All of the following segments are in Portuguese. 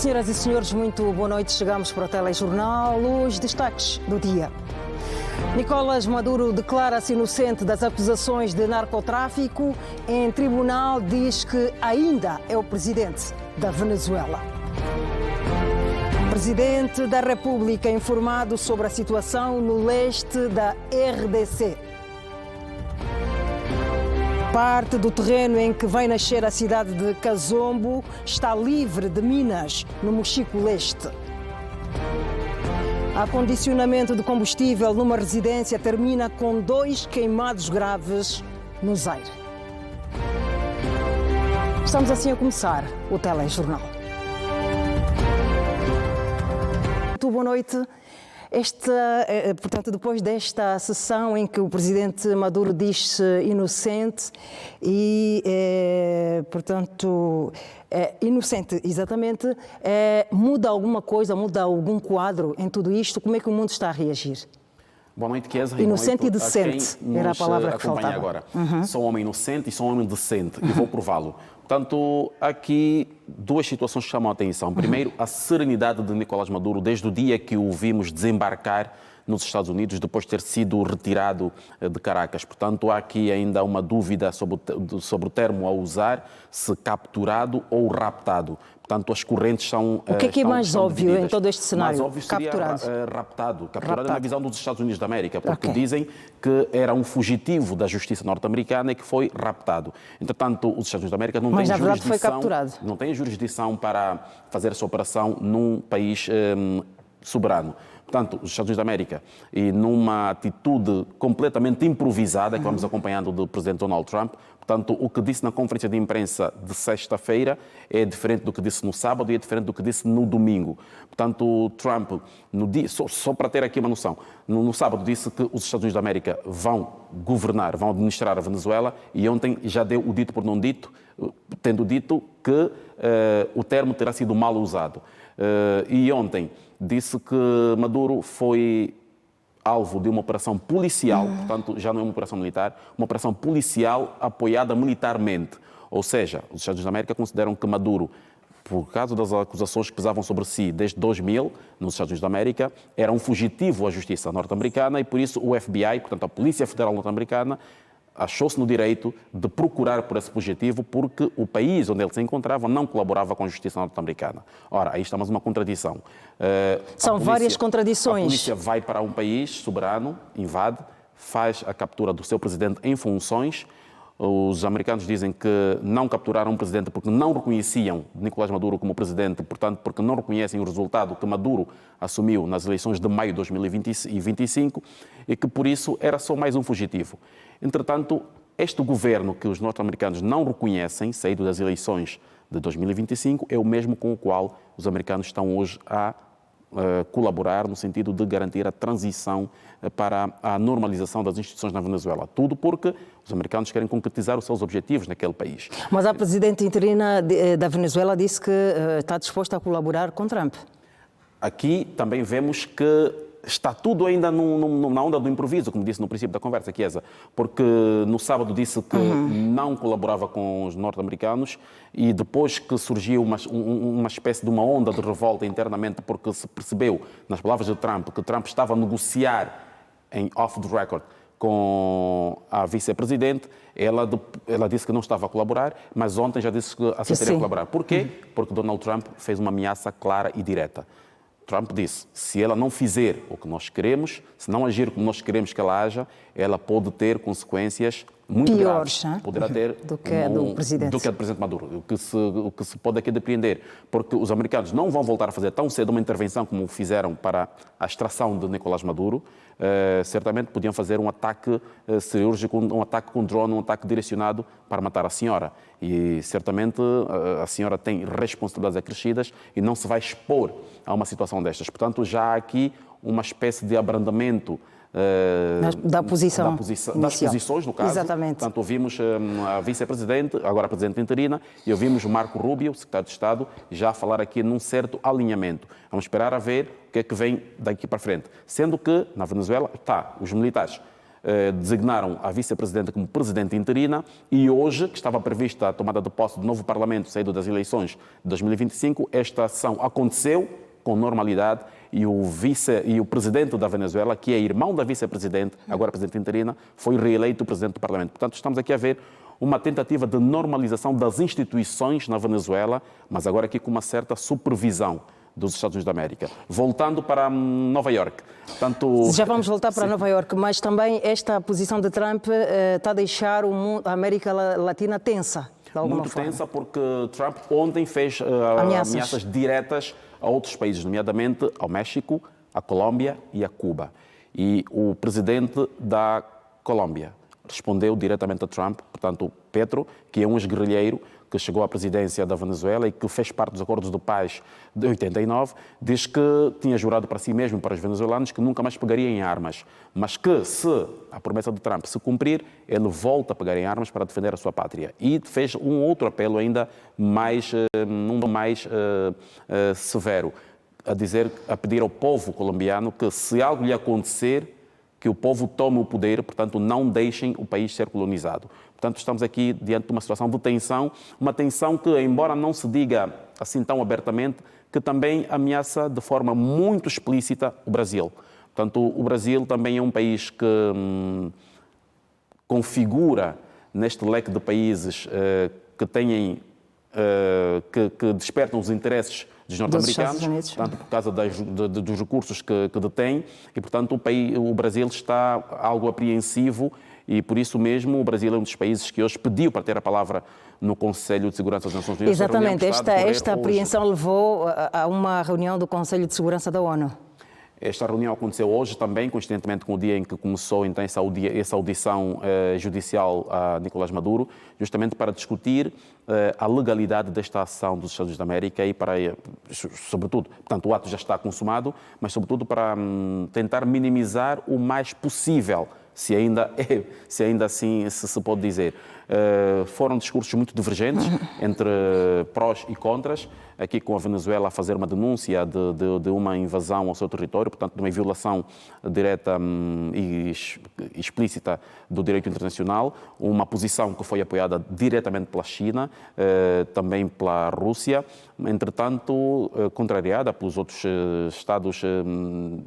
Senhoras e senhores, muito boa noite. Chegamos para o telejornal. Os destaques do dia. Nicolás Maduro declara-se inocente das acusações de narcotráfico. Em tribunal diz que ainda é o presidente da Venezuela. Presidente da República informado sobre a situação no leste da RDC. Parte do terreno em que vai nascer a cidade de Cazombo está livre de minas no Mochico Leste. Acondicionamento de combustível numa residência termina com 2 queimados graves no Zaire. Estamos assim a começar o telejornal. Muito boa noite. Portanto, depois desta sessão em que o presidente Maduro diz-se inocente inocente exatamente, muda alguma coisa, muda algum quadro em tudo isto? Como é que o mundo está a reagir? Boa noite, Kézia. Inocente e decente era a palavra que faltava. Agora. Sou um homem inocente e sou um homem decente e vou prová-lo. Portanto, aqui duas situações que chamam a atenção. Primeiro, a serenidade de Nicolás Maduro desde o dia que o vimos desembarcar nos Estados Unidos, depois de ter sido retirado de Caracas. Portanto, há aqui ainda uma dúvida sobre o termo a usar, se capturado ou raptado. Portanto, as correntes são O que é mais óbvio divididas. em todo este cenário? Mais óbvio seria Capturado. Capturado na visão dos Estados Unidos da América, porque dizem que era um fugitivo da justiça norte-americana e que foi raptado. Entretanto, os Estados Unidos da América não têm jurisdição. Mas, na verdade, foi capturado. Não têm jurisdição para fazer essa operação num país soberano. Portanto, os Estados Unidos da América, e numa atitude completamente improvisada, que vamos acompanhando do presidente Donald Trump, portanto, o que disse na conferência de imprensa de sexta-feira é diferente do que disse no sábado e é diferente do que disse no domingo. Portanto, Trump, no dia, só para ter aqui uma noção, no sábado disse que os Estados Unidos da América vão governar, vão administrar a Venezuela, e ontem já deu o dito por não dito, tendo dito que o termo terá sido mal usado. E ontem disse que Maduro foi alvo de uma operação policial, portanto já não é uma operação militar, uma operação policial apoiada militarmente. Ou seja, os Estados Unidos da América consideram que Maduro, por causa das acusações que pesavam sobre si desde 2000, nos Estados Unidos da América, era um fugitivo à justiça norte-americana e por isso o FBI, portanto a Polícia Federal norte-americana, achou-se no direito de procurar por esse fugitivo porque o país onde ele se encontrava não colaborava com a justiça norte-americana. Ora, aí está mais uma contradição. São várias contradições. A polícia vai para um país soberano, invade, faz a captura do seu presidente em funções. Os americanos dizem que não capturaram o presidente porque não reconheciam Nicolás Maduro como presidente, portanto, porque não reconhecem o resultado que Maduro assumiu nas eleições de maio de 2025 e que, por isso, era só mais um fugitivo. Entretanto, este governo que os norte-americanos não reconhecem, saído das eleições de 2025, é o mesmo com o qual os americanos estão hoje a colaborar no sentido de garantir a transição para a normalização das instituições na Venezuela. Tudo porque os americanos querem concretizar os seus objetivos naquele país. Mas a presidente interina da Venezuela disse que está disposta a colaborar com Trump. Aqui também vemos que está tudo ainda na onda do improviso, como disse no princípio da conversa, Chiesa, porque no sábado disse que não colaborava com os norte-americanos e depois que surgiu uma espécie de uma onda de revolta internamente porque se percebeu, nas palavras de Trump, que Trump estava a negociar em off the record com a vice-presidente, ela disse que não estava a colaborar, mas ontem já disse que aceitaria colaborar. Por quê? Porque Donald Trump fez uma ameaça clara e direta. Trump disse, se ela não fizer o que nós queremos, se não agir como nós queremos que ela haja, ela pode ter consequências muito piores, graves. Poderá ter do que a do presidente Maduro. O que se pode aqui depreender, porque os americanos não vão voltar a fazer tão cedo uma intervenção como fizeram para a extração de Nicolás Maduro. Certamente podiam fazer um ataque cirúrgico, um ataque com drone, um ataque direcionado para matar a senhora. E certamente a senhora tem responsabilidades acrescidas e não se vai expor a uma situação destas. Portanto, já há aqui uma espécie de abrandamento das posições, no caso. Exatamente. Portanto, ouvimos a vice-presidente, agora a presidente interina, e ouvimos Marco Rubio, secretário de Estado, já falar aqui num certo alinhamento. Vamos esperar a ver o que é que vem daqui para frente. Sendo que, na Venezuela, os militares designaram a vice-presidenta como presidente interina e hoje, que estava prevista a tomada de posse do novo parlamento saído das eleições de 2025, esta ação aconteceu com normalidade e o presidente da Venezuela, que é irmão da vice-presidente, agora presidente interina, foi reeleito presidente do parlamento. Portanto, estamos aqui a ver uma tentativa de normalização das instituições na Venezuela, mas agora aqui com uma certa supervisão dos Estados Unidos da América. Voltando para Nova Iorque. Tanto... Já vamos voltar para Nova Iorque, mas também esta posição de Trump está a deixar a América Latina tensa, de alguma forma. Muito tensa, porque Trump ontem fez ameaças diretas a outros países, nomeadamente ao México, à Colômbia e a Cuba. E o presidente da Colômbia respondeu diretamente a Trump, portanto, Petro, que é um ex-guerrilheiro que chegou à presidência da Venezuela e que fez parte dos acordos de paz de 89, diz que tinha jurado para si mesmo e para os venezuelanos que nunca mais pegaria em armas, mas que se a promessa de Trump se cumprir, ele volta a pegar em armas para defender a sua pátria. E fez um outro apelo ainda mais severo, a pedir ao povo colombiano que, se algo lhe acontecer, que o povo tome o poder, portanto, não deixem o país ser colonizado. Portanto, estamos aqui diante de uma situação de tensão, uma tensão que, embora não se diga assim tão abertamente, que também ameaça de forma muito explícita o Brasil. Portanto, o Brasil também é um país que configura neste leque de países que despertam os interesses dos norte-americanos, tanto por causa dos recursos que detém, e, portanto, o Brasil está algo apreensivo e, por isso mesmo, o Brasil é um dos países que hoje pediu para ter a palavra no Conselho de Segurança das Nações Unidas. Exatamente, esta apreensão levou a uma reunião do Conselho de Segurança da ONU. Esta reunião aconteceu hoje também, coincidentemente com o dia em que começou então essa audição judicial a Nicolás Maduro, justamente para discutir a legalidade desta ação dos Estados Unidos da América e para, sobretudo, portanto o ato já está consumado, mas sobretudo para tentar minimizar o mais possível, se ainda assim se pode dizer. Foram discursos muito divergentes entre prós e contras, aqui com a Venezuela a fazer uma denúncia de uma invasão ao seu território, portanto, de uma violação direta e explícita do direito internacional, uma posição que foi apoiada diretamente pela China, também pela Rússia, entretanto, contrariada pelos outros Estados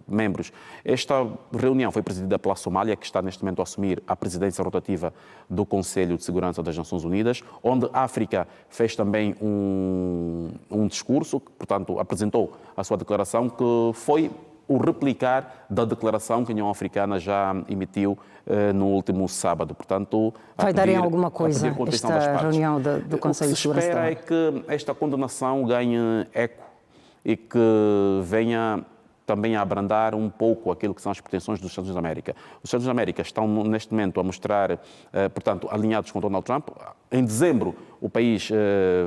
membros. Esta reunião foi presidida pela Somália, que está neste momento a assumir a presidência rotativa do Conselho de Segurança das Nações Unidas, onde a África fez também um discurso, portanto, apresentou a sua declaração, que foi o replicar da declaração que a União Africana já emitiu no último sábado. Portanto, vai dar em alguma coisa esta reunião do Conselho de Segurança? O que se espera é que esta condenação ganhe eco e que venha também a abrandar um pouco aquilo que são as pretensões dos Estados Unidos da América. Os Estados Unidos da América estão, neste momento, a mostrar, portanto, alinhados com Donald Trump. Em dezembro, o país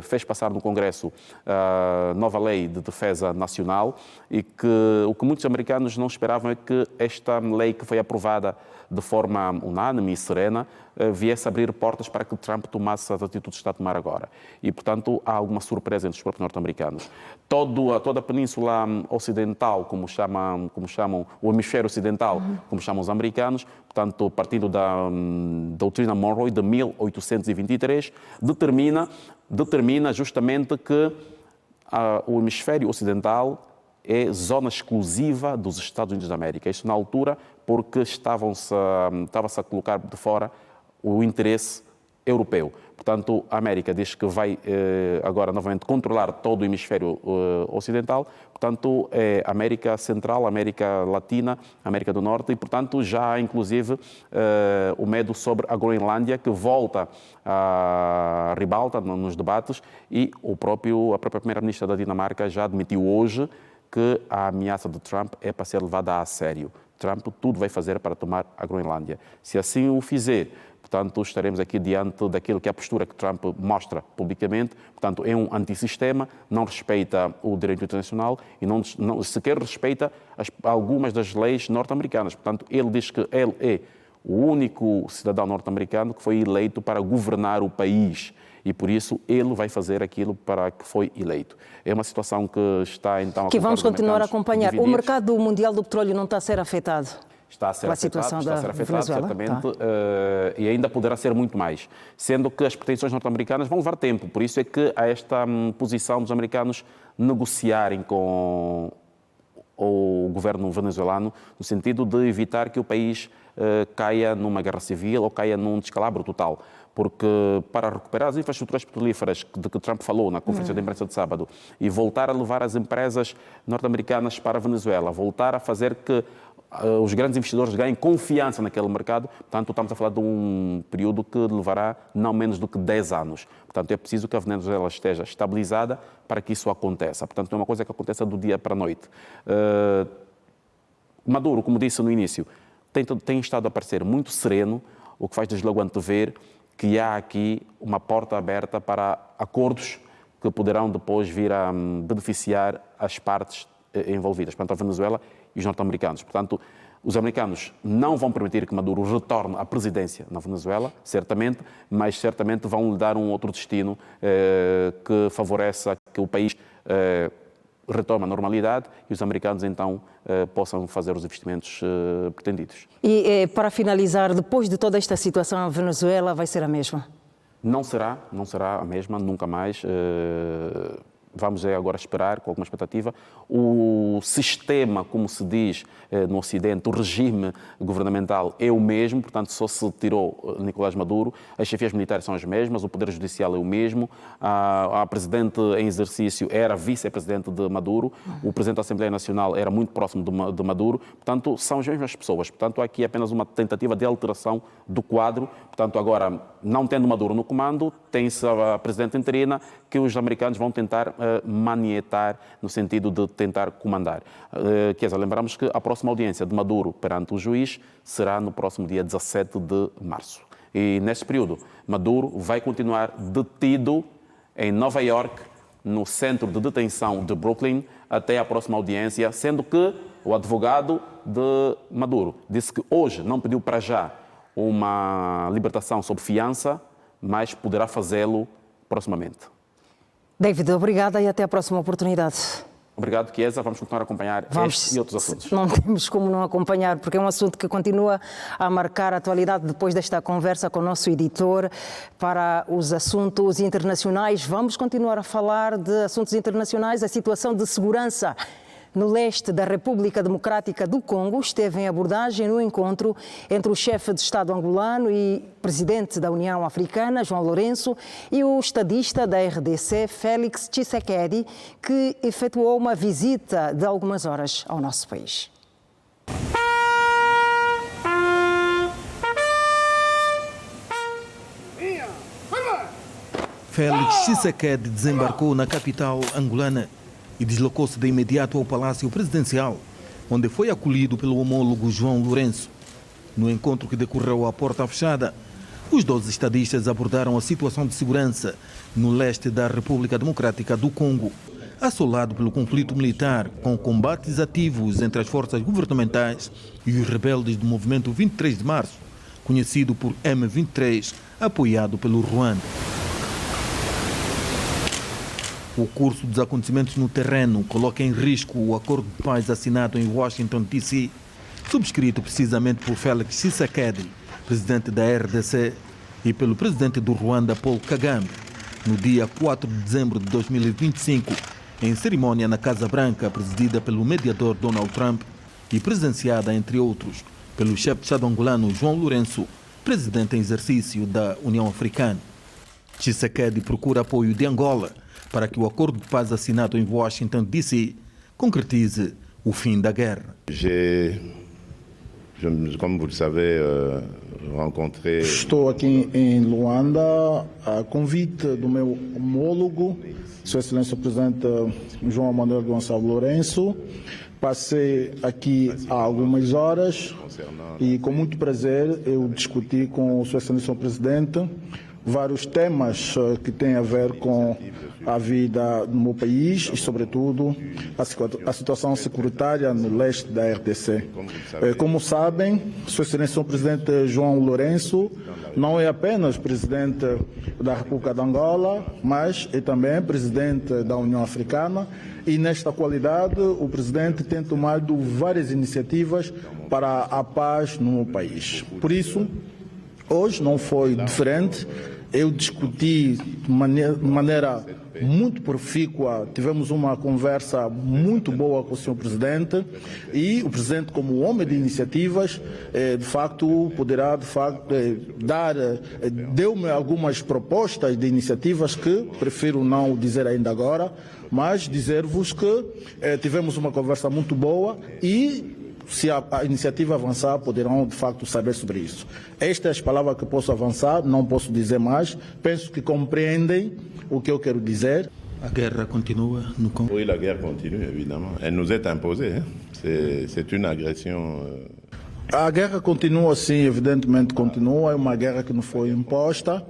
fez passar no Congresso a nova lei de defesa nacional e que o que muitos americanos não esperavam é que esta lei, que foi aprovada de forma unânime e serena, viesse a abrir portas para que Trump tomasse as atitudes que está a tomar agora. E, portanto, há alguma surpresa entre os próprios norte-americanos. Toda a Península Ocidental, como chamam o hemisfério ocidental, como chamam os americanos, portanto, partindo da doutrina Monroe de 1823, determina justamente que o hemisfério ocidental é zona exclusiva dos Estados Unidos da América. Isso na altura porque estava-se a colocar de fora o interesse europeu. Portanto, a América diz que vai agora novamente controlar todo o hemisfério ocidental, portanto, é América Central, América Latina, América do Norte e, portanto, já há inclusive o medo sobre a Groenlândia, que volta à ribalta nos debates, e a própria primeira-ministra da Dinamarca já admitiu hoje que a ameaça de Trump é para ser levada a sério. Trump tudo vai fazer para tomar a Groenlândia. Se assim o fizer, portanto, estaremos aqui diante daquilo que é a postura que Trump mostra publicamente. Portanto, é um antissistema, não respeita o direito internacional e não sequer respeita algumas das leis norte-americanas. Portanto, ele diz que ele é o único cidadão norte-americano que foi eleito para governar o país. E, por isso, ele vai fazer aquilo para que foi eleito. É uma situação que está, então, a que vamos continuar a acompanhar. Divididos. O mercado mundial do petróleo não está a ser afetado? está a ser afetado, certamente, e ainda poderá ser muito mais. Sendo que as pretensões norte-americanas vão levar tempo, por isso é que há esta posição dos americanos negociarem com o governo venezuelano, no sentido de evitar que o país caia numa guerra civil ou caia num descalabro total. Porque para recuperar as infraestruturas petrolíferas de que Trump falou na conferência de imprensa de sábado e voltar a levar as empresas norte-americanas para a Venezuela, voltar a fazer que os grandes investidores ganhem confiança naquele mercado, portanto, estamos a falar de um período que levará não menos do que 10 anos. Portanto, é preciso que a Venezuela esteja estabilizada para que isso aconteça. Portanto, não é uma coisa que aconteça do dia para a noite. Maduro, como disse no início, tem estado a parecer muito sereno, o que faz desde logo antever que há aqui uma porta aberta para acordos que poderão depois vir a beneficiar as partes envolvidas, portanto, a Venezuela e os norte-americanos. Portanto, os americanos não vão permitir que Maduro retorne à presidência na Venezuela, certamente, mas certamente vão lhe dar um outro destino que favoreça que o país retome a normalidade e os americanos então possam fazer os investimentos pretendidos. E para finalizar, depois de toda esta situação, a Venezuela vai ser a mesma? Não será a mesma, nunca mais. Vamos agora esperar, com alguma expectativa. O sistema, como se diz no Ocidente, o regime governamental é o mesmo, portanto, só se tirou Nicolás Maduro. As chefias militares são as mesmas, o Poder Judicial é o mesmo, a Presidente em exercício era vice-presidente de Maduro, o Presidente da Assembleia Nacional era muito próximo de Maduro, portanto, são as mesmas pessoas. Portanto, aqui é apenas uma tentativa de alteração do quadro. Portanto, agora, não tendo Maduro no comando, tem-se a Presidente interina que os americanos vão tentar manietar no sentido de tentar comandar. Quer dizer, lembramos que a próxima audiência de Maduro perante o juiz será no próximo dia 17 de março. E neste período, Maduro vai continuar detido em Nova York, no centro de detenção de Brooklyn, até a próxima audiência, sendo que o advogado de Maduro disse que hoje não pediu para já uma libertação sob fiança, mas poderá fazê-lo proximamente. David, obrigada e até a próxima oportunidade. Obrigado, Chiesa. Vamos continuar a acompanhar estes e outros assuntos. Não temos como não acompanhar, porque é um assunto que continua a marcar a atualidade. Depois desta conversa com o nosso editor para os assuntos internacionais, vamos continuar a falar de assuntos internacionais. A situação de segurança no leste da República Democrática do Congo esteve em abordagem no encontro entre o chefe de Estado angolano e presidente da União Africana, João Lourenço, e o estadista da RDC, Félix Tshisekedi, que efetuou uma visita de algumas horas ao nosso país. Félix Tshisekedi desembarcou na capital angolana e deslocou-se de imediato ao Palácio Presidencial, onde foi acolhido pelo homólogo João Lourenço. No encontro que decorreu à porta fechada, os 12 estadistas abordaram a situação de segurança no leste da República Democrática do Congo, assolado pelo conflito militar, com combates ativos entre as forças governamentais e os rebeldes do movimento 23 de março, conhecido por M23, apoiado pelo Ruanda. O curso dos acontecimentos no terreno coloca em risco o acordo de paz assinado em Washington, D.C., subscrito precisamente por Félix Tshisekedi, presidente da RDC, e pelo presidente do Ruanda, Paul Kagame, no dia 4 de dezembro de 2025, em cerimônia na Casa Branca, presidida pelo mediador Donald Trump e presenciada, entre outros, pelo chefe de Estado angolano João Lourenço, presidente em exercício da União Africana. Tshisekedi procura apoio de Angola para que o acordo de paz assinado em Washington, D.C., concretize o fim da guerra. Como vous savez, rencontré... Estou aqui em Luanda a convite do meu homólogo, Sua Excelência o Presidente João Manuel Gonçalo Lourenço. Passei aqui há algumas horas e com muito prazer eu discuti com Sua Excelência o Presidente vários temas que têm a ver com a vida no meu país e, sobretudo, a situação securitária no leste da RDC. Como sabem, Sua Excelência o Presidente João Lourenço não é apenas Presidente da República de Angola, mas é também Presidente da União Africana e, nesta qualidade, o Presidente tem tomado várias iniciativas para a paz no meu país. Por isso, hoje não foi diferente. Eu discuti de maneira muito profícua, tivemos uma conversa muito boa com o Sr. Presidente e o Presidente, como homem de iniciativas, de facto, poderá deu-me algumas propostas de iniciativas que prefiro não dizer ainda agora, mas dizer-vos que tivemos uma conversa muito boa e, se a iniciativa avançar, poderão de facto saber sobre isso. Estas são as palavras que posso avançar, não posso dizer mais. Penso que compreendem o que eu quero dizer. A guerra continua no Congo? Oui, la guerre continue, évidemment. Elle nous est imposée. C'est une agression. A guerra continua, sim, evidentemente continua. É uma guerra que nos foi imposta.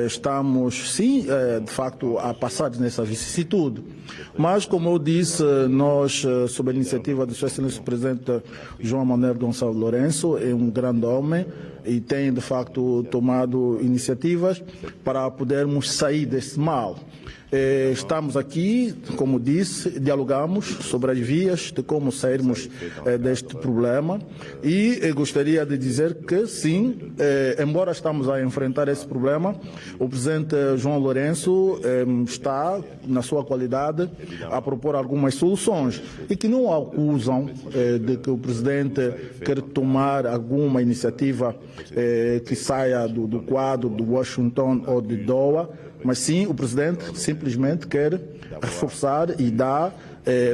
Estamos, sim, de facto, a passar nessa vicissitude. Mas, como eu disse, nós, sob a iniciativa do Sr. Excelência Presidente João Manuel Gonçalves Lourenço, é um grande homem e tem, de facto, tomado iniciativas para podermos sair desse mal. Estamos aqui, como disse, dialogamos sobre as vias de como sairmos deste problema e gostaria de dizer que sim, embora estamos a enfrentar esse problema, o Presidente João Lourenço está, na sua qualidade, a propor algumas soluções e que não acusam de que o Presidente quer tomar alguma iniciativa que saia do quadro de Washington ou de Doha, mas sim, o Presidente simplesmente quer reforçar e dar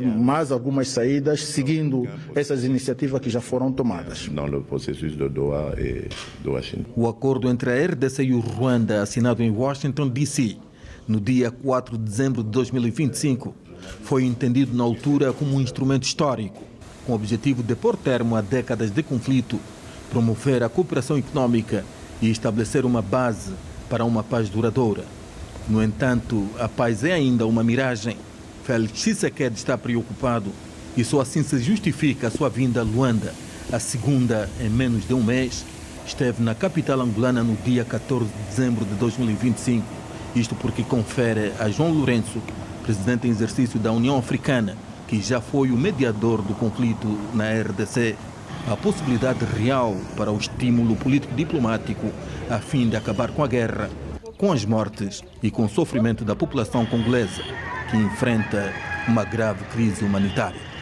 mais algumas saídas, seguindo essas iniciativas que já foram tomadas. No processo de Doha e de Washington. O acordo entre a RDC e o Ruanda, assinado em Washington, D.C., no dia 4 de dezembro de 2025, foi entendido na altura como um instrumento histórico, com o objetivo de pôr termo a décadas de conflito, promover a cooperação econômica e estabelecer uma base para uma paz duradoura. No entanto, a paz é ainda uma miragem. Félix Tshisekedi está preocupado e só assim se justifica a sua vinda a Luanda. A segunda, em menos de um mês, esteve na capital angolana no dia 14 de dezembro de 2025. Isto porque confere a João Lourenço, presidente em exercício da União Africana, que já foi o mediador do conflito na RDC, a possibilidade real para o estímulo político-diplomático a fim de acabar com a guerra, com as mortes e com o sofrimento da população congolesa, que enfrenta uma grave crise humanitária.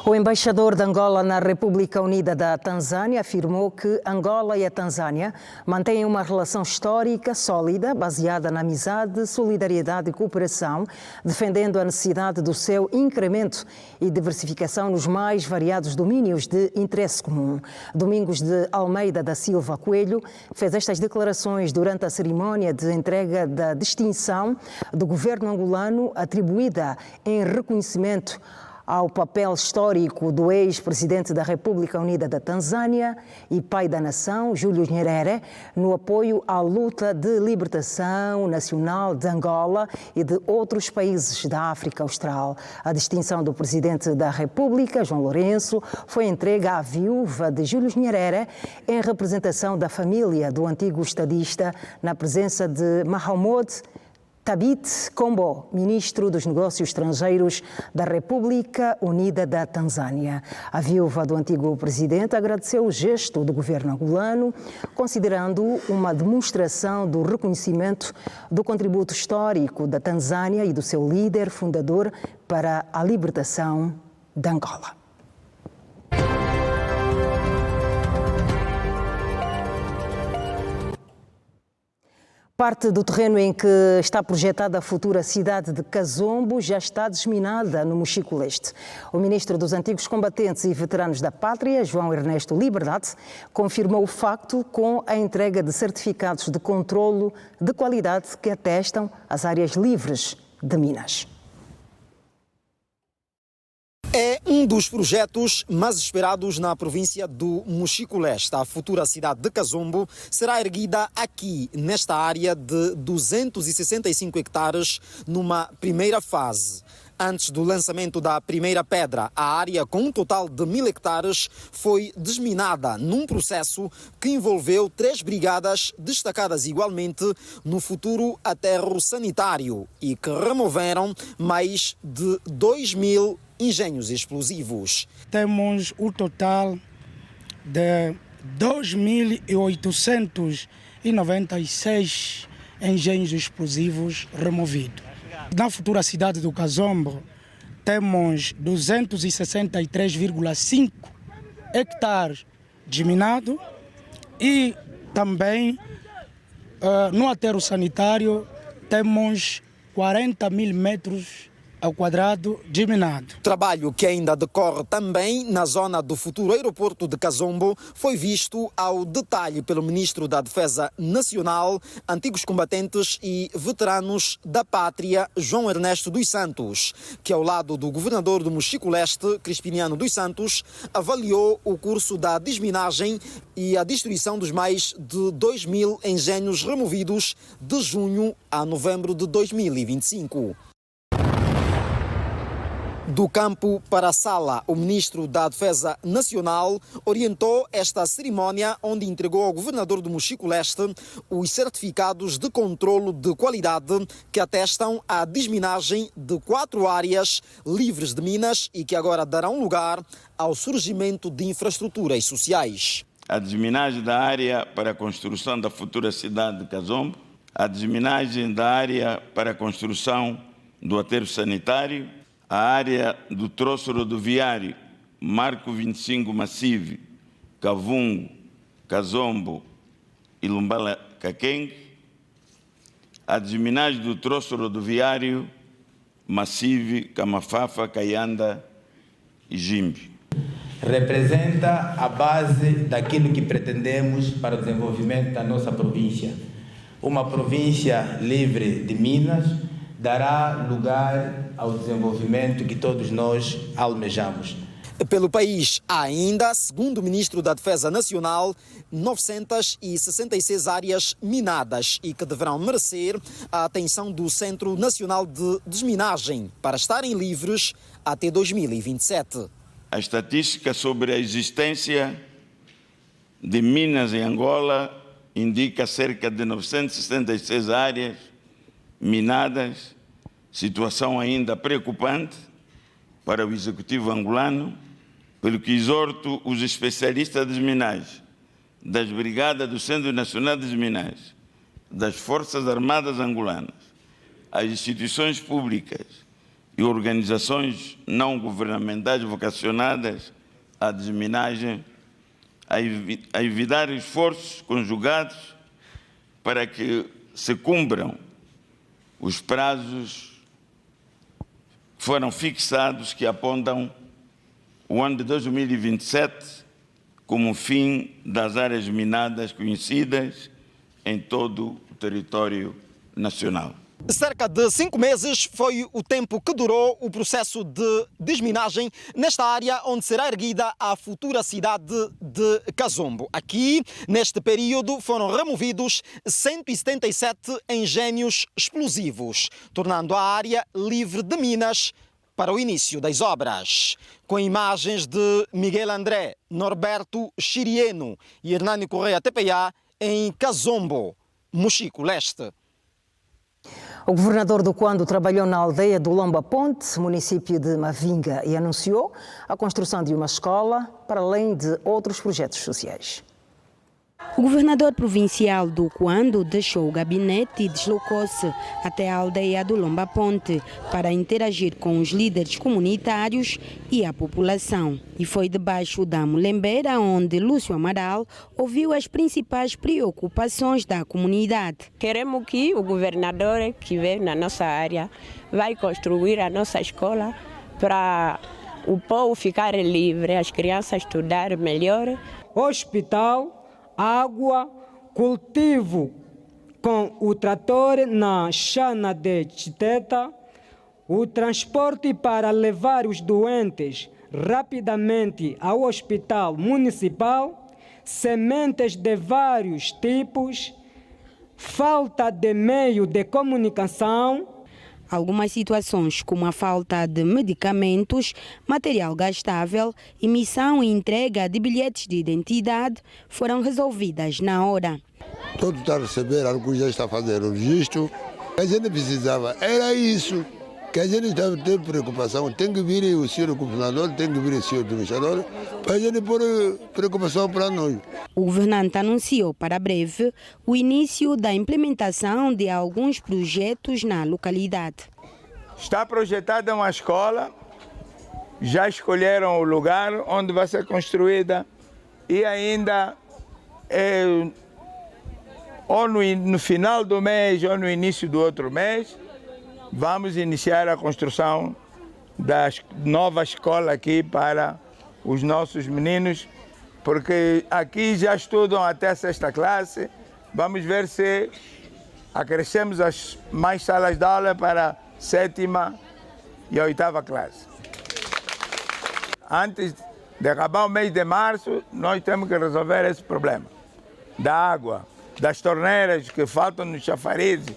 O embaixador de Angola na República Unida da Tanzânia afirmou que Angola e a Tanzânia mantêm uma relação histórica sólida, baseada na amizade, solidariedade e cooperação, defendendo a necessidade do seu incremento e diversificação nos mais variados domínios de interesse comum. Domingos de Almeida da Silva Coelho fez estas declarações durante a cerimónia de entrega da distinção do governo angolano atribuída em reconhecimento ao papel histórico do ex-presidente da República Unida da Tanzânia e pai da nação, Júlio Nyerere, no apoio à luta de libertação nacional de Angola e de outros países da África Austral. A distinção do presidente da República, João Lourenço, foi entregue à viúva de Júlio Nyerere em representação da família do antigo estadista, na presença de Mahamudu Thabit Kombo, ministro dos Negócios Estrangeiros da República Unida da Tanzânia. A viúva do antigo presidente agradeceu o gesto do governo angolano, considerando uma demonstração do reconhecimento do contributo histórico da Tanzânia e do seu líder fundador para a libertação de Angola. Parte do terreno em que está projetada a futura cidade de Kazombo já está desminada no Mochico Leste. O ministro dos Antigos Combatentes e Veteranos da Pátria, João Ernesto Liberdade, confirmou o facto com a entrega de certificados de controlo de qualidade que atestam as áreas livres de minas. É um dos projetos mais esperados na província do Mochico-Leste. A futura cidade de Kazombo será erguida aqui, nesta área de 265 hectares, numa primeira fase. Antes do lançamento da primeira pedra, a área com um total de 1000 hectares foi desminada num processo que envolveu 3 brigadas destacadas igualmente no futuro aterro sanitário e que removeram mais de 2000 engenhos explosivos. Temos o total de 2.896 engenhos explosivos removidos. Na futura cidade do Kazombo, temos 263,5 hectares desminados e também no aterro sanitário temos 40.000 metros ao quadrado desminado. Trabalho que ainda decorre também na zona do futuro aeroporto de Kazombo foi visto ao detalhe pelo Ministro da Defesa Nacional, antigos combatentes e veteranos da pátria, João Ernesto dos Santos, que ao lado do governador do Mochico-Leste, Crispiniano dos Santos, avaliou o curso da desminagem e a destruição dos mais de 2000 engenhos removidos de junho a novembro de 2025. Do campo para a sala, o Ministro da Defesa Nacional orientou esta cerimónia onde entregou ao governador do Mochico-Leste os certificados de controlo de qualidade que atestam a desminagem de 4 áreas livres de minas e que agora darão lugar ao surgimento de infraestruturas sociais. A desminagem da área para a construção da futura cidade de Kazombo, a desminagem da área para a construção do aterro sanitário, a área do troço rodoviário Marco 25 Massive, Kavungo, Kazombo e Lumbala-Kakengue, a desminagem do troço rodoviário Massive, Camafafa, Caianda e Jimbi. Representa a base daquilo que pretendemos para o desenvolvimento da nossa província. Uma província livre de minas dará lugar ao desenvolvimento que todos nós almejamos. Pelo país, há ainda, segundo o Ministro da Defesa Nacional, 966 áreas minadas e que deverão merecer a atenção do Centro Nacional de Desminagem para estarem livres até 2027. A estatística sobre a existência de minas em Angola indica cerca de 966 áreas minadas, situação ainda preocupante para o Executivo angolano, pelo que exorto os especialistas de minagem, das Brigadas do Centro Nacional de Minagem, das Forças Armadas angolanas, as instituições públicas e organizações não governamentais vocacionadas à desminagem, a evitar esforços conjugados para que se cumpram os prazos que foram fixados, que apontam o ano de 2027 como o fim das áreas minadas conhecidas em todo o território nacional. Cerca de 5 meses foi o tempo que durou o processo de desminagem nesta área onde será erguida a futura cidade de Kazombo. Aqui, neste período, foram removidos 177 engenhos explosivos, tornando a área livre de minas para o início das obras. Com imagens de Miguel André, Norberto Chirieno e Hernani Correia TPA em Kazombo, Mochico-Leste. O governador do Cuando trabalhou na aldeia do Lomba Ponte, município de Mavinga, e anunciou a construção de uma escola, para além de outros projetos sociais. O governador provincial do Cuando deixou o gabinete e deslocou-se até a aldeia do Lomba Ponte para interagir com os líderes comunitários e a população. E foi debaixo da mulembeira onde Lúcio Amaral ouviu as principais preocupações da comunidade. Queremos que o governador que vem na nossa área vai construir a nossa escola para o povo ficar livre, as crianças estudar melhor. Hospital, água, cultivo com o trator na chana de Chiteta, o transporte para levar os doentes rapidamente ao hospital municipal, sementes de vários tipos, falta de meio de comunicação. Algumas situações, como a falta de medicamentos, material gastável, emissão e entrega de bilhetes de identidade, foram resolvidas na hora. Todo está a receber, alguns já estão a fazer o registro. A gente precisava, era isso. Que a gente estava tendo preocupação, tem que vir o senhor governador, tem que vir o senhor administrador, para a gente pôr preocupação para nós. O governante anunciou para breve o início da implementação de alguns projetos na localidade. Está projetada uma escola, já escolheram o lugar onde vai ser construída e ainda ou no final do mês ou no início do outro mês, vamos iniciar a construção da nova escola aqui para os nossos meninos, porque aqui já estudam até a 6ª classe. Vamos ver se acrescemos mais salas de aula para a 7ª e a 8ª classe. Antes de acabar o mês de março, nós temos que resolver esse problema da água, das torneiras que faltam nos chafarizes.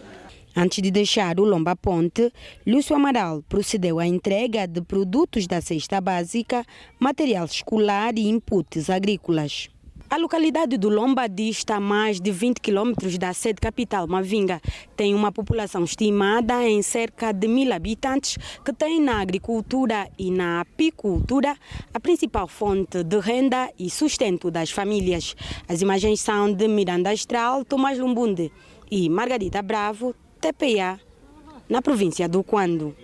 Antes de deixar o Lomba Ponte, Lúcio Amaral procedeu à entrega de produtos da cesta básica, material escolar e inputs agrícolas. A localidade do Lomba dista a mais de 20 quilômetros da sede capital, Mavinga. Tem uma população estimada em cerca de 1000 habitantes, que tem na agricultura e na apicultura a principal fonte de renda e sustento das famílias. As imagens são de Miranda Astral, Tomás Lumbunde e Margarida Bravo, TPA, na província do Cuando.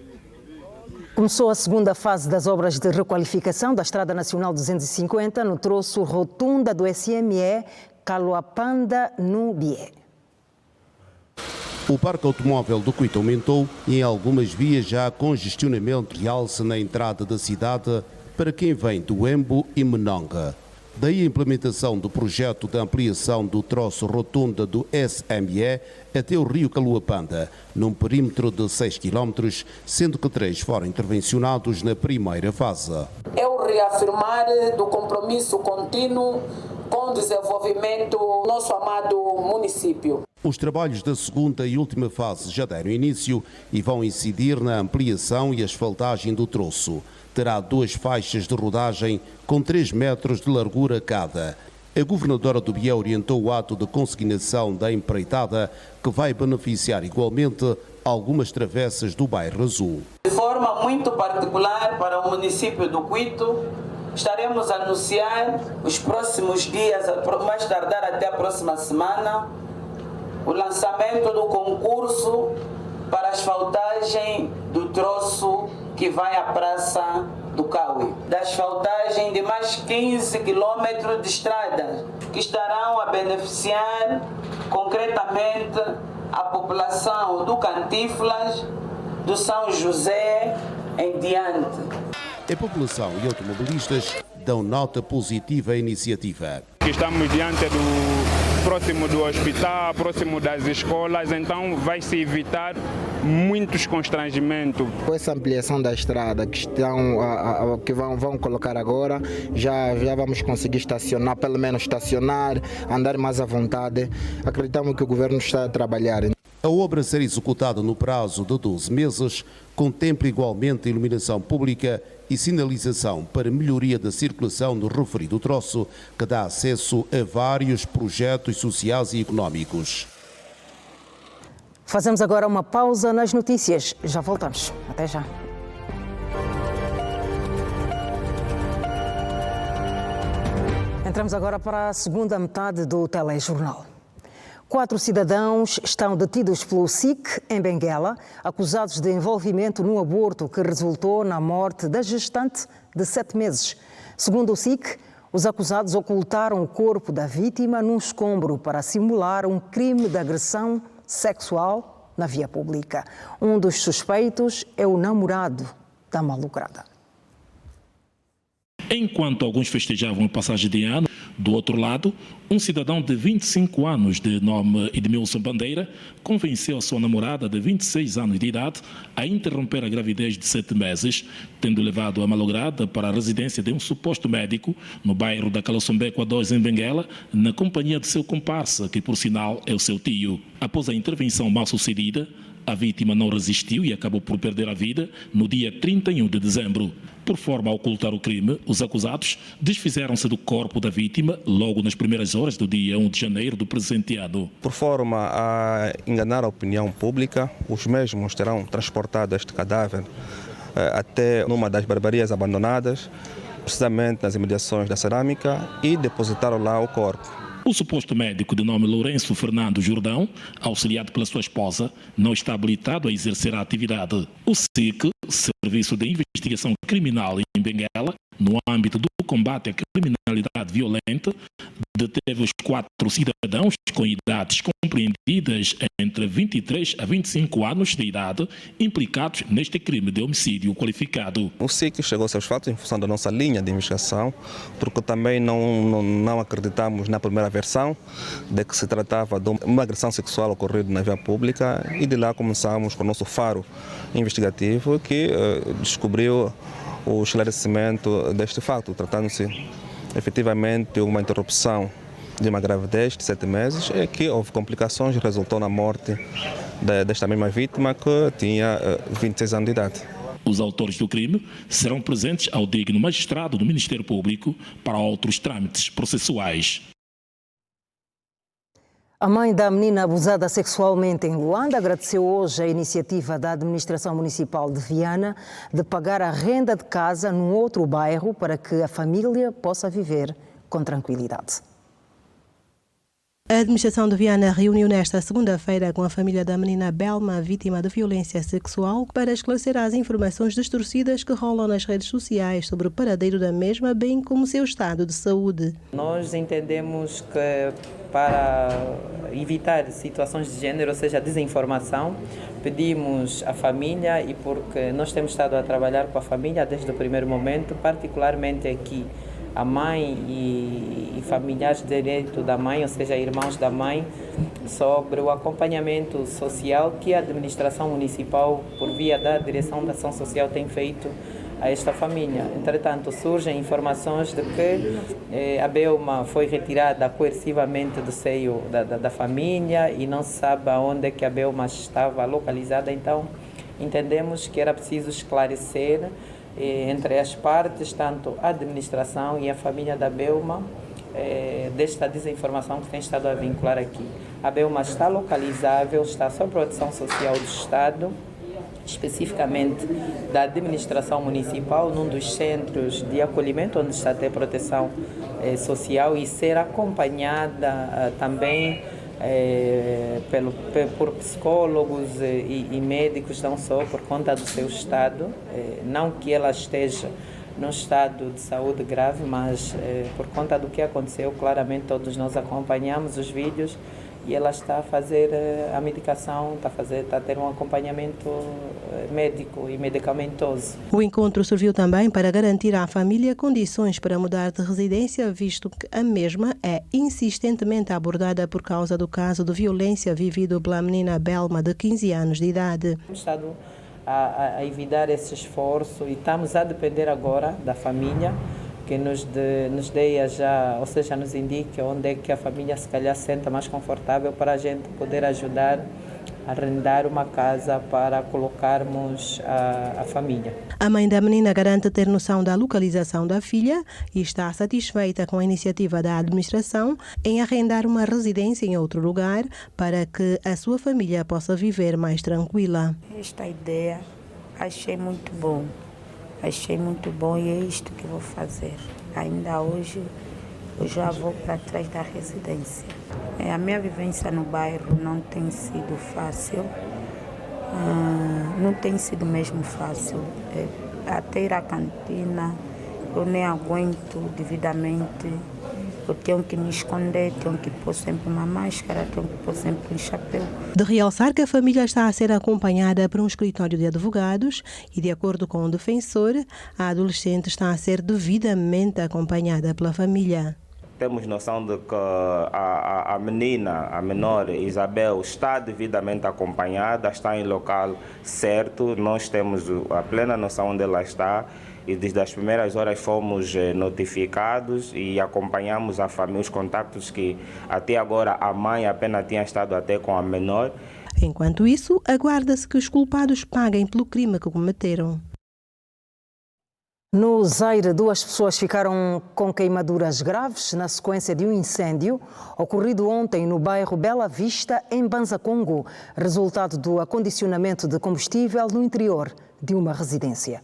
Começou a segunda fase das obras de requalificação da Estrada Nacional 250 no troço rotunda do SME Caloapanda, no Bié. O parque automóvel do Cuito aumentou e em algumas vias já há congestionamento de alça na entrada da cidade para quem vem do Embo e Menonga. Daí a implementação do projeto de ampliação do troço rotunda do SME até o rio Caloapanda, num perímetro de 6 km, sendo que 3 foram intervencionados na primeira fase. É o reafirmar do compromisso contínuo com o desenvolvimento do nosso amado município. Os trabalhos da segunda e última fase já deram início e vão incidir na ampliação e asfaltagem do troço. Terá 2 faixas de rodagem com 3 metros de largura cada. A governadora do Bié orientou o ato de consignação da empreitada, que vai beneficiar igualmente algumas travessas do Bairro Azul. De forma muito particular para o município do Cuito, estaremos a anunciar os próximos dias, mais tardar até a próxima semana, o lançamento do concurso para a asfaltagem do troço que vai à Praça do Cauê. Da asfaltagem de mais 15 quilômetros de estrada, que estarão a beneficiar concretamente a população do Cantinflas, do São José em diante. A população e automobilistas dão nota positiva à iniciativa. Estamos diante próximo do hospital, próximo das escolas, então vai se evitar muitos constrangimentos. Com essa ampliação da estrada que vão colocar agora, já vamos conseguir estacionar, pelo menos estacionar, andar mais à vontade. Acreditamos que o governo está a trabalhar. A obra será executada no prazo de 12 meses, contempla igualmente a iluminação pública e sinalização para melhoria da circulação no referido troço, que dá acesso a vários projetos sociais e económicos. Fazemos agora uma pausa nas notícias. Já voltamos. Até já. Entramos agora para a segunda metade do telejornal. 4 cidadãos estão detidos pelo SIC em Benguela, acusados de envolvimento no aborto que resultou na morte da gestante de 7 meses. Segundo o SIC, os acusados ocultaram o corpo da vítima num escombro para simular um crime de agressão sexual na via pública. Um dos suspeitos é o namorado da malograda. Enquanto alguns festejavam a passagem de ano, Do outro lado, um cidadão de 25 anos, de nome Edmilson Bandeira, convenceu a sua namorada de 26 anos de idade a interromper a gravidez de 7 meses, tendo levado a malograda para a residência de um suposto médico no bairro da Calossombeco 2, em Benguela, na companhia de seu comparsa, que por sinal é o seu tio. Após a intervenção mal sucedida, a vítima não resistiu e acabou por perder a vida no dia 31 de dezembro. Por forma a ocultar o crime, os acusados desfizeram-se do corpo da vítima logo nas primeiras horas do dia 1 de janeiro do presente ano. Por forma a enganar a opinião pública, os mesmos terão transportado este cadáver até numa das barbarias abandonadas, precisamente nas imediações da cerâmica, e depositaram lá o corpo. O suposto médico de nome Lourenço Fernando Jordão, auxiliado pela sua esposa, não está habilitado a exercer a atividade. O SIC, Serviço de Investigação Criminal em Benguela, no âmbito do combate à criminalidade violenta, deteve os 4 cidadãos com idades compreendidas entre 23 a 25 anos de idade implicados neste crime de homicídio qualificado. O SIC chegou a seus fatos em função da nossa linha de investigação, porque também não acreditamos na primeira versão de que se tratava de uma agressão sexual ocorrida na via pública, e de lá começamos com o nosso faro investigativo, que descobriu o esclarecimento deste fato, tratando-se efetivamente de uma interrupção de uma gravidez de 7 meses, e que houve complicações e resultou na morte desta mesma vítima, que tinha 26 anos de idade. Os autores do crime serão presentes ao digno magistrado do Ministério Público para outros trâmites processuais. A mãe da menina abusada sexualmente em Luanda agradeceu hoje a iniciativa da Administração Municipal de Viana de pagar a renda de casa num outro bairro para que a família possa viver com tranquilidade. A administração de Viana reuniu nesta segunda-feira com a família da menina Belma, vítima de violência sexual, para esclarecer as informações distorcidas que rolam nas redes sociais sobre o paradeiro da mesma, bem como seu estado de saúde. Nós entendemos que para evitar situações de género, ou seja, desinformação, pedimos à família, e porque nós temos estado a trabalhar com a família desde o primeiro momento, particularmente aqui, a mãe e familiares de direito da mãe, ou seja, irmãos da mãe, sobre o acompanhamento social que a administração municipal, por via da Direção da Ação Social, tem feito a esta família. Entretanto, surgem informações de que a Belma foi retirada coercivamente do seio da família e não se sabe onde é que a Belma estava localizada. Então, entendemos que era preciso esclarecer entre as partes, tanto a administração e a família da Belma, desta desinformação que tem estado a vincular aqui. A Belma está localizável, está sob proteção social do Estado, especificamente da administração municipal, num dos centros de acolhimento onde está a ter proteção social, e ser acompanhada também por psicólogos e médicos, não só por conta do seu estado, não que ela esteja num estado de saúde grave, mas por conta do que aconteceu. Claramente todos nós acompanhamos os vídeos e ela está a fazer a medicação, está a ter um acompanhamento médico e medicamentoso. O encontro serviu também para garantir à família condições para mudar de residência, visto que a mesma é insistentemente abordada por causa do caso de violência vivido pela menina Belma, de 15 anos de idade. Temos estado a evitar esse esforço e estamos a depender agora da família, que nos dê já, ou seja, nos indique onde é que a família se calhar se senta mais confortável para a gente poder ajudar a arrendar uma casa para colocarmos a família. A mãe da menina garante ter noção da localização da filha e está satisfeita com a iniciativa da administração em arrendar uma residência em outro lugar para que a sua família possa viver mais tranquila. Esta ideia achei muito bom. Achei muito bom e é isto que vou fazer. Ainda hoje eu já vou para trás da residência. A minha vivência no bairro não tem sido fácil, não tem sido mesmo fácil. Até ir à cantina eu nem aguento devidamente. Eu tenho que me esconder, tenho que pôr sempre uma máscara, tenho que pôr sempre um chapéu. De realçar que a família está a ser acompanhada por um escritório de advogados e, de acordo com o defensor, a adolescente está a ser devidamente acompanhada pela família. temos noção de que a menor Isabel, está devidamente acompanhada, está em local certo, nós temos a plena noção onde ela está e desde as primeiras horas fomos notificados e acompanhamos a família, os contactos que até agora a mãe apenas tinha estado até com a menor. Enquanto isso, aguarda-se que os culpados paguem pelo crime que cometeram. No Zaire, 2 pessoas ficaram com queimaduras graves na sequência de um incêndio ocorrido ontem no bairro Bela Vista, em Banza Congo, resultado do acondicionamento de combustível no interior de uma residência.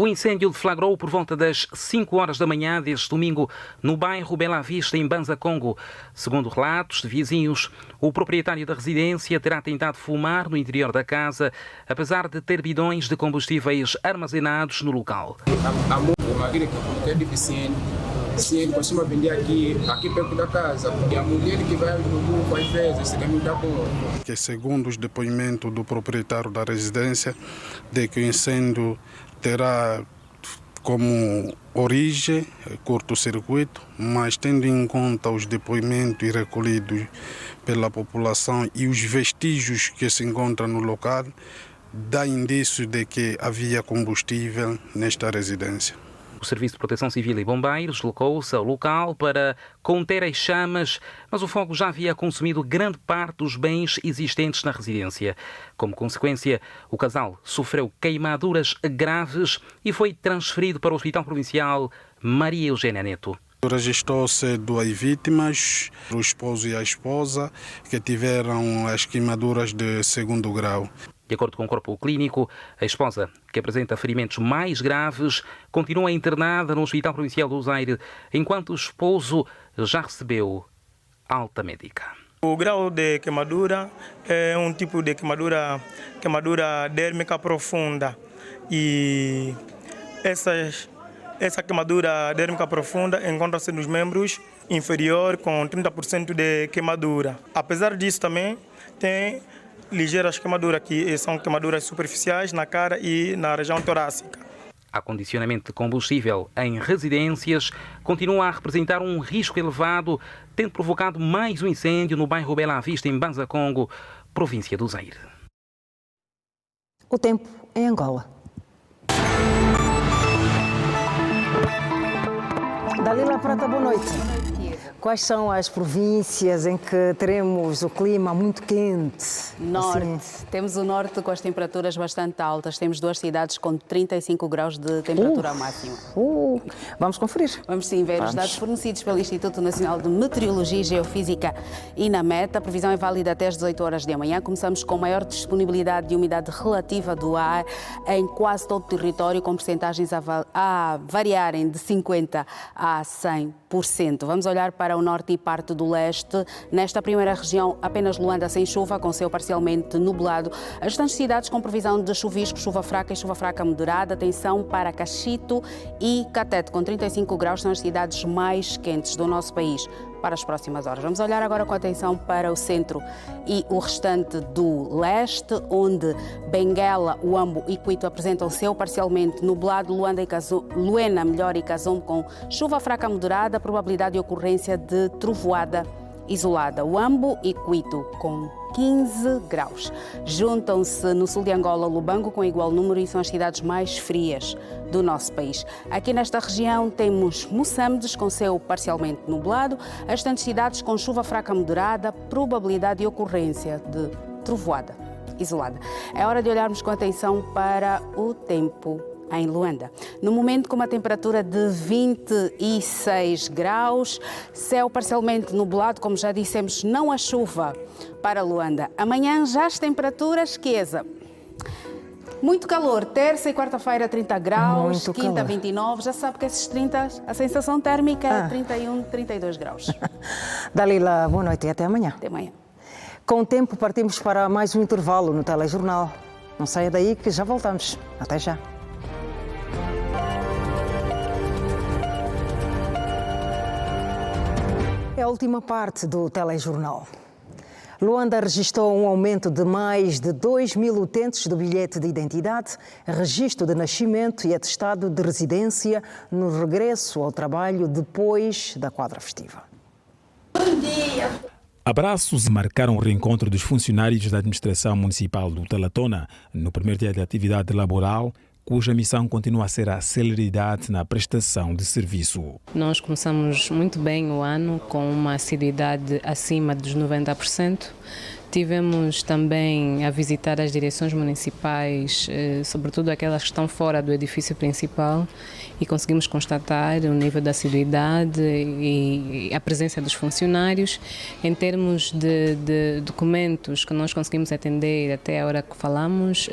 O incêndio deflagrou por volta das 5 horas da manhã deste domingo no bairro Bela Vista, em Banza Congo. Segundo relatos de vizinhos, o proprietário da residência terá tentado fumar no interior da casa, apesar de ter bidões de combustíveis armazenados no local. A máquina que é deficiente, se costuma vender aqui perto da casa. E a mulher que vai no grupo às vezes, esse caminho da boa. Que segundo os depoimentos do proprietário da residência, de que o incêndio terá como origem curto-circuito, mas tendo em conta os depoimentos recolhidos pela população e os vestígios que se encontram no local, dá indício de que havia combustível nesta residência. O Serviço de Proteção Civil e Bombeiros deslocou-se ao local para conter as chamas, mas o fogo já havia consumido grande parte dos bens existentes na residência. Como consequência, o casal sofreu queimaduras graves e foi transferido para o Hospital Provincial Maria Eugênia Neto. Registrou-se 2 vítimas, o esposo e a esposa, que tiveram as queimaduras de 2º grau. De acordo com o corpo clínico, a esposa, que apresenta ferimentos mais graves, continua internada no Hospital Provincial do Zaire, enquanto o esposo já recebeu alta médica. O grau de queimadura é um tipo de queimadura dérmica profunda. E essa queimadura dérmica profunda encontra-se nos membros inferior com 30% de queimadura. Apesar disso, também tem ligeiras queimaduras, que são queimaduras superficiais na cara e na região torácica. Acondicionamento de combustível em residências continua a representar um risco elevado, tendo provocado mais um incêndio no bairro Bela Vista, em Banza Congo, província do Zaire. O tempo em Angola. Dalila Prata, boa noite. Quais são as províncias em que teremos o clima muito quente? Norte. Assim? Temos o norte com as temperaturas bastante altas. Temos 2 cidades com 35 graus de temperatura máxima. Vamos conferir. Vamos sim ver os dados fornecidos pelo Instituto Nacional de Meteorologia e Geofísica e na MET. A previsão é válida até às 18 horas da manhã. Começamos com maior disponibilidade de umidade relativa do ar em quase todo o território, com percentagens a variarem de 50% a 100%. Vamos olhar para o norte e parte do leste. Nesta primeira região, apenas Luanda sem chuva, com céu parcialmente nublado. As restantes cidades com previsão de chuvisco, chuva fraca e chuva fraca moderada. Atenção para Cachito e Catete, com 35 graus, são as cidades mais quentes do nosso país para as próximas horas. Vamos olhar agora com atenção para o centro e o restante do leste, onde Benguela, Uambo e Quito apresentam céu parcialmente nublado, Luena e Kazombo com chuva fraca moderada, probabilidade de ocorrência de trovoada isolada. Uambo e Quito com 15 graus. Juntam-se no sul de Angola, Lubango com igual número e são as cidades mais frias do nosso país. Aqui nesta região temos Moçambique com céu parcialmente nublado, as restantes cidades com chuva fraca moderada, probabilidade de ocorrência de trovoada isolada. É hora de olharmos com atenção para o tempo em Luanda. No momento, com uma temperatura de 26 graus, céu parcialmente nublado, como já dissemos, não há chuva para Luanda. Amanhã já as temperaturas esqueça. Muito calor, terça e quarta-feira 30 graus, Muito quinta calor. 29, já sabe que esses 30, a sensação térmica é 31, 32 graus. Dalila, boa noite e até amanhã. Até amanhã. Com o tempo, partimos para mais um intervalo no Telejornal. Não saia daí que já voltamos. Até já. É a última parte do Telejornal. Luanda registrou um aumento de mais de 2.000 utentes do bilhete de identidade, registro de nascimento e atestado de residência no regresso ao trabalho depois da quadra festiva. Bom dia! Abraços marcaram o reencontro dos funcionários da administração municipal do Talatona no primeiro dia de atividade laboral, cuja missão continua a ser a celeridade na prestação de serviço. Nós começamos muito bem o ano com uma assiduidade acima dos 90%. Tivemos também a visitar as direções municipais, sobretudo aquelas que estão fora do edifício principal, e conseguimos constatar o nível de assiduidade e a presença dos funcionários. Em termos de documentos que nós conseguimos atender até a hora que falamos,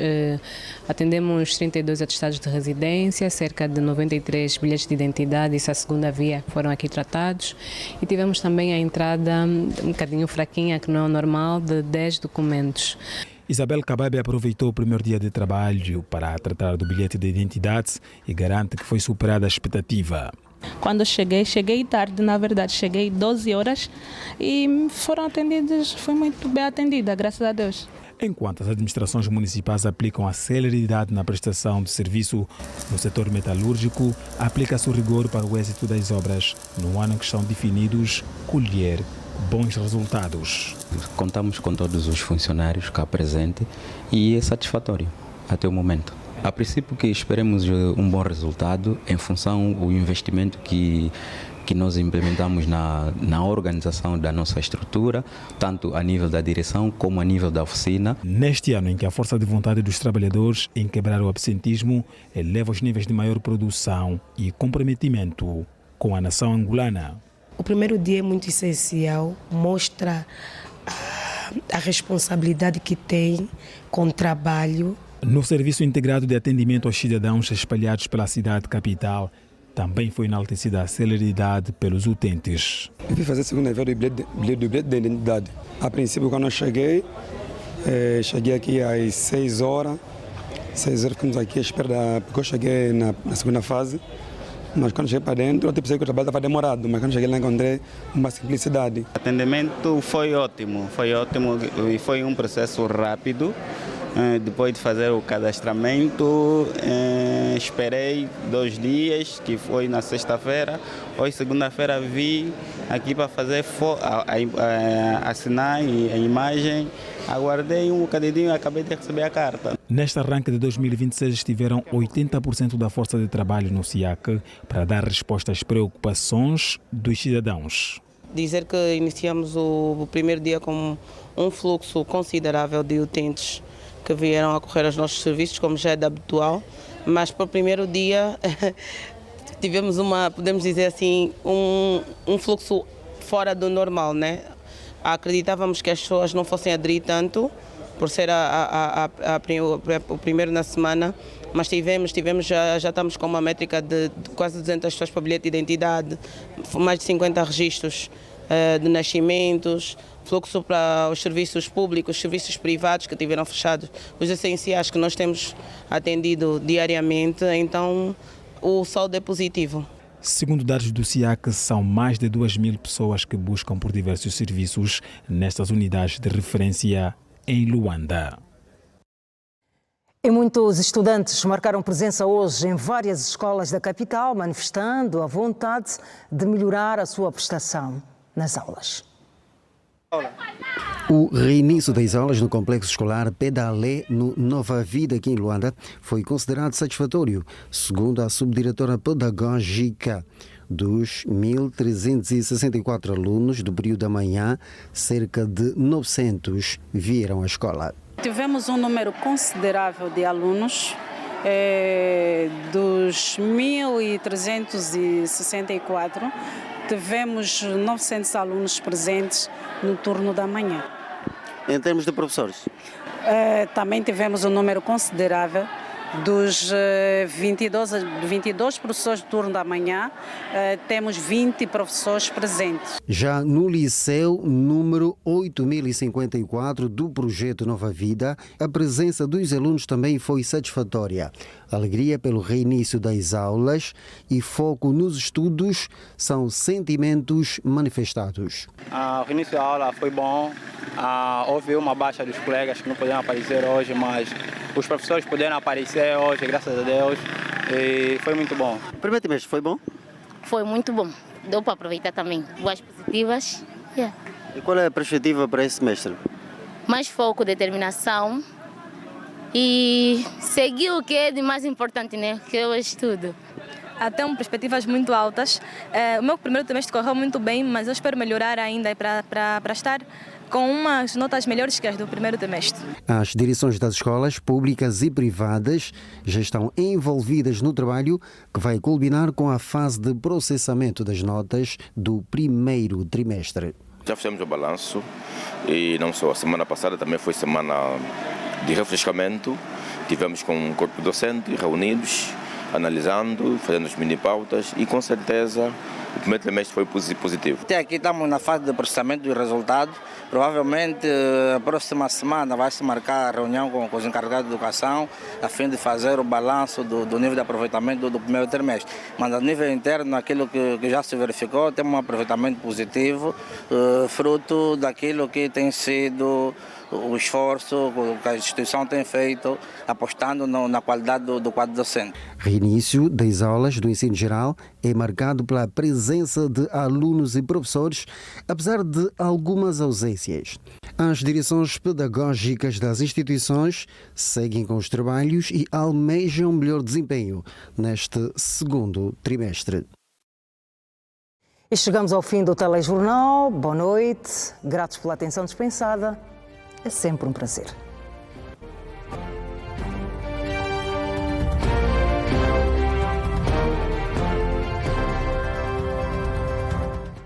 atendemos 32 atestados de residência, cerca de 93 bilhetes de identidade, isso é a segunda via que foram aqui tratados, e tivemos também a entrada um bocadinho fraquinha, que não é o normal, de 10 documentos. Isabel Kababe aproveitou o primeiro dia de trabalho para tratar do bilhete de identidade e garante que foi superada a expectativa. Quando cheguei tarde, na verdade, cheguei 12 horas e foram atendidos, fui muito bem atendida, graças a Deus. Enquanto as administrações municipais aplicam a celeridade na prestação de serviço no setor metalúrgico, aplica-se o rigor para o êxito das obras, no ano em que estão definidos colher bons resultados. Contamos com todos os funcionários cá presentes e é satisfatório até o momento. A princípio que esperemos um bom resultado em função do investimento que nós implementamos na organização da nossa estrutura, tanto a nível da direção como a nível da oficina. Neste ano em que a força de vontade dos trabalhadores em quebrar o absentismo eleva os níveis de maior produção e comprometimento com a nação angolana. O primeiro dia é muito essencial, mostra a responsabilidade que tem com o trabalho. No Serviço Integrado de Atendimento aos Cidadãos espalhados pela cidade capital, também foi enaltecida a celeridade pelos utentes. Eu vim fazer a segunda vez do bilhete de identidade. A princípio, quando eu cheguei aqui às 6 horas. 6 horas ficamos aqui à espera, porque eu cheguei na segunda fase. Mas quando cheguei para dentro, eu pensei que o trabalho estava demorado, mas quando cheguei lá encontrei uma simplicidade. O atendimento foi ótimo e foi um processo rápido. Depois de fazer o cadastramento, esperei 2 dias, que foi na sexta-feira. Hoje, segunda-feira, vi aqui para fazer assinar a imagem. Aguardei um bocadinho e acabei de receber a carta. Neste arranque de 2026 estiveram 80% da força de trabalho no SIAC para dar resposta às preocupações dos cidadãos. Dizer que iniciamos o primeiro dia com um fluxo considerável de utentes que vieram a correr aos nossos serviços, como já é de habitual, mas para o primeiro dia tivemos podemos dizer assim, um fluxo fora do normal, né? Acreditávamos que as pessoas não fossem aderir tanto, por ser o primeiro na semana, mas já estamos com uma métrica de quase 200 pessoas para bilhete de identidade, mais de 50 registros de nascimentos, fluxo para os serviços públicos, serviços privados que tiveram fechados, os essenciais que nós temos atendido diariamente, então o saldo é positivo. Segundo dados do SIAC, são mais de 2.000 pessoas que buscam por diversos serviços nestas unidades de referência em Luanda. E muitos estudantes marcaram presença hoje em várias escolas da capital, manifestando a vontade de melhorar a sua prestação nas aulas. O reinício das aulas no complexo escolar Pedalé, no Nova Vida, aqui em Luanda, foi considerado satisfatório, segundo a subdiretora pedagógica. Dos 1.364 alunos do período da manhã, cerca de 900 vieram à escola. Tivemos um número considerável de alunos. Dos 1.364, tivemos 900 alunos presentes no turno da manhã. Em termos de professores? Também tivemos um número considerável Dos 22 professores de turno da manhã, temos 20 professores presentes. Já no Liceu número 8054 do projeto Nova Vida, a presença dos alunos também foi satisfatória. Alegria pelo reinício das aulas e foco nos estudos são sentimentos manifestados. O início da aula foi bom. Houve uma baixa dos colegas que não podiam aparecer hoje, mas os professores puderam aparecer hoje, graças a Deus, e foi muito bom. O primeiro trimestre foi bom? Foi muito bom. Deu para aproveitar também. Boas positivas. Yeah. E qual é a perspectiva para esse semestre? Mais foco, determinação e seguir o que é de mais importante, né? Que é o estudo. Temos perspectivas muito altas. O meu primeiro trimestre correu muito bem, mas eu espero melhorar ainda para estar com umas notas melhores que as do primeiro trimestre. As direções das escolas públicas e privadas já estão envolvidas no trabalho que vai culminar com a fase de processamento das notas do primeiro trimestre. Já fizemos o balanço e não só. A semana passada também foi semana de refrescamento. Tivemos com o corpo docente reunidos, analisando, fazendo as mini pautas e com certeza o primeiro trimestre foi positivo. Até aqui estamos na fase de processamento dos resultados. Provavelmente a próxima semana vai se marcar a reunião com os encarregados de educação a fim de fazer o balanço do nível de aproveitamento do primeiro trimestre. Mas a nível interno, aquilo que já se verificou, temos um aproveitamento positivo, fruto daquilo que tem sido o esforço que a instituição tem feito, apostando na qualidade do quadro docente. Reinício das aulas do ensino geral é marcado pela presença de alunos e professores, apesar de algumas ausências. As direções pedagógicas das instituições seguem com os trabalhos e almejam melhor desempenho neste segundo trimestre. E chegamos ao fim do telejornal. Boa noite, gratos pela atenção dispensada. É sempre um prazer.